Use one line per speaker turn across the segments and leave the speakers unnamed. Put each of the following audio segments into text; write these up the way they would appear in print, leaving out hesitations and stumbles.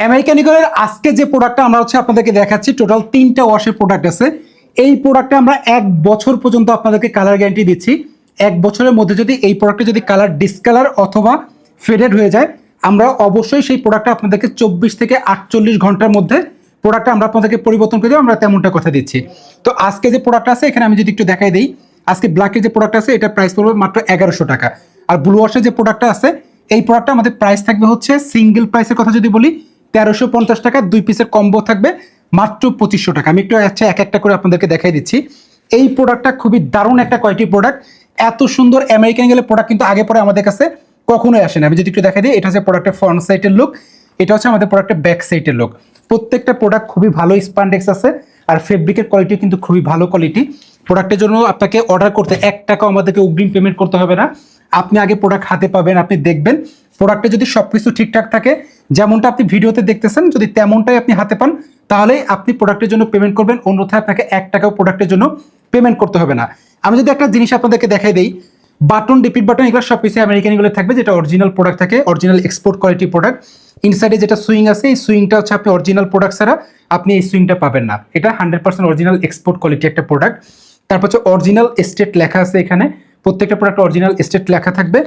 American ইগলের আজকে যে প্রোডাক্টটা আমরা আপনাদেরকে দেখাচ্ছি, টোটাল 3টা ওয়াশের প্রোডাক্ট আছে। এই প্রোডাক্টে আমরা 1 বছর পর্যন্ত আপনাদেরকে কালার গ্যারান্টি দিচ্ছি। 1 বছরের মধ্যে যদি এই প্রোডাক্টে যদি কালার ডিসকালার অথবা ফেডেড হয়ে যায়, আমরা অবশ্যই সেই প্রোডাক্টটা আপনাদেরকে 24 থেকে 48 ঘন্টার মধ্যে প্রোডাক্টটা আমরা আপনাদেরকে পরিবর্তন করে দেবো। আমরা তেমনটা কথা দিচ্ছি। তো আজকে যে প্রোডাক্ট আছে এখানে আমি যদি একটু দেখাই দিই, আজকে ব্ল্যাকের যে প্রোডাক্ট আছে এটা প্রাইস পড়বে মাত্র 1100 টাকা। আর ব্লু ওয়াশের যে প্রোডাক্টটা আছে এই প্রোডাক্টটা আমাদের প্রাইস থাকবে হচ্ছে সিঙ্গেল প্রাইসের কথা যদি বলি 1350 টাকা, 2 পিসের কম্বো থাকবে মাত্র 2500 টাকা। আমি একটু এক একটা করে আপনাদেরকে দেখাই দিচ্ছি। এই প্রোডাক্টটা খুবই দারুণ একটা কোয়ালিটি প্রোডাক্ট। এত সুন্দর আমেরিকান ইগলের প্রোডাক্ট কিন্তু আগে পরে আমাদের কাছে কখনোই আসে না। আমি যদি একটু দেখাই দিই, এটা হচ্ছে প্রোডাক্টের ফ্রন্ট সাইডের লুক, এটা হচ্ছে আমাদের প্রোডাক্টের ব্যাক সাইডের লুক। প্রত্যেকটা প্রোডাক্ট খুবই ভালো স্পান্ডেক্স আছে, আর ফেব্রিকের কোয়ালিটি কিন্তু খুবই ভালো কোয়ালিটি। প্রোডাক্টের জন্য আপনাকে অর্ডার করতে 1 টাকাও আমাদেরকে অগ্রিম পেমেন্ট করতে হবে না। আপনি আগে প্রোডাক্ট হাতে পাবেন, আপনি দেখবেন প্রোডাক্টে যদি সবকিছু ঠিকঠাক থাকে, যেমনটা আপনি ভিডিওতে দেখতেছেন, যদি তেমনটাই আপনি হাতে পান, তাহলে আপনি প্রোডাক্টের জন্য পেমেন্ট করবেন। অন্যথায় আপনাকে 1 টাকাও প্রোডাক্টের জন্য পেমেন্ট করতে হবে না। আমি যদি একটা জিনিস আপনাদেরকে দেখাই দিই, বাটন, রিপিট বাটন, এগুলো সব কিছু আমেরিকান ইগলে থাকবে, যেটা অরিজিনাল প্রোডাক্ট থাকে, অরিজিনাল এক্সপোর্ট কোয়ালিটি প্রোডাক্ট। ইনসাইডে যেটা সুইং আছে, এই সুইংটা হচ্ছে আপনি অরিজিনাল প্রোডাক্ট ছাড়া আপনি এই সুইংটা পাবেন না। এটা 100% অরিজিনাল এক্সপোর্ট কোয়ালিটি একটা প্রোডাক্ট। তারপর হচ্ছে অরিজিনাল স্টেট লেখা আছে এখানে, প্রত্যেকটা প্রোডাক্ট অরিজিনাল স্টেট লেখা থাকবে।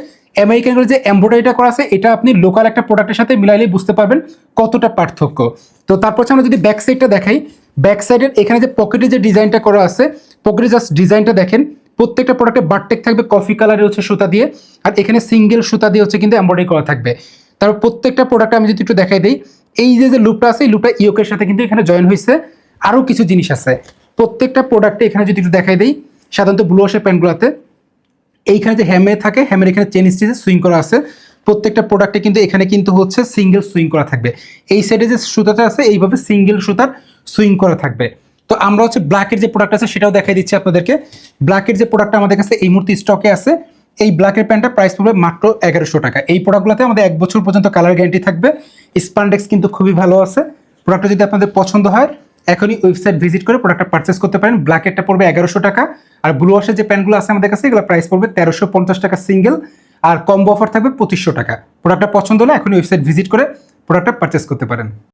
আমেরিকান ইগলের যে এমব্রয়ডারিটা করা আছে এটা আপনি লোকাল একটা প্রোডাক্টের সাথে মিলাইলেই বুঝতে পারবেন কতটা পার্থক্য। তো তারপর হচ্ছে আমরা যদি ব্যাক সাইডটা দেখাই, ব্যাক সাইডের এখানে যে পকেটে যে ডিজাইনটা করা আছে, পকেটে জাস্ট ডিজাইনটা দেখেন। প্রত্যেকটা প্রোডাক্টে বারটেক থাকবে কফি কালারের হচ্ছে সুতা দিয়ে, আর এখানে সিঙ্গেল সুতা দিয়ে হচ্ছে কিন্তু এমব্রয়ডারি করা থাকবে। তারপর প্রত্যেকটা প্রোডাক্টে আমি যদি একটু দেখাই দিই, এই যে লুপটা আছে এই লুপটা ইয়োকের সাথে কিন্তু এখানে জয়েন হয়েছে। আরও কিছু জিনিস আছে প্রত্যেকটা প্রোডাক্টে, এখানে যদি একটু দেখাই দিই, সাধারণত ব্লু ওয়াশের প্যান্টগুলোতে এইখানে যে হ্যামে থাকে, হ্যামের এখানে চেন স্টিচে সুইং করা আছে। প্রত্যেকটা প্রোডাক্টে কিন্তু এখানে কিন্তু হচ্ছে সিঙ্গেল সুইং করা থাকবে। এই সাইডে যে সুতাটা আছে এইভাবে সিঙ্গেল সুতার সুইং করা থাকবে। তো আমরা হচ্ছে ব্ল্যাকের যে প্রোডাক্ট আছে সেটাও দেখাই দিচ্ছি আপনাদেরকে। ব্ল্যাকের যে প্রোডাক্টটা আমাদের কাছে এই মুহূর্তে স্টকে আছে, এই ব্ল্যাকের প্যান্টটা প্রাইস পড়বে মাত্র 1100 টাকা। এই প্রোডাক্টগুলোতে আমাদের 1 বছর পর্যন্ত কালার গ্যারান্টি থাকবে। স্পান্ডেক্স কিন্তু খুবই ভালো আছে। প্রোডাক্টটা যদি আপনাদের পছন্দ হয়, এখনই ওয়েবসাইট ভিজিট করে প্রোডাক্টটা পারচেস করতে পারেন। ব্ল্যাকেরটা পড়বে 1100 টাকা, আর ব্লু ওয়াশের যে প্যান্টগুলো আছে আমাদের কাছে এগুলো প্রাইস পড়বে 1350 টাকা সিঙ্গেল, আর কম্বো অফার থাকবে 2500 টাকা। প্রোডাক্টটা পছন্দ হলে এখনই ওয়েবসাইট ভিজিট করে প্রোডাক্টটা পারচেস করতে পারেন।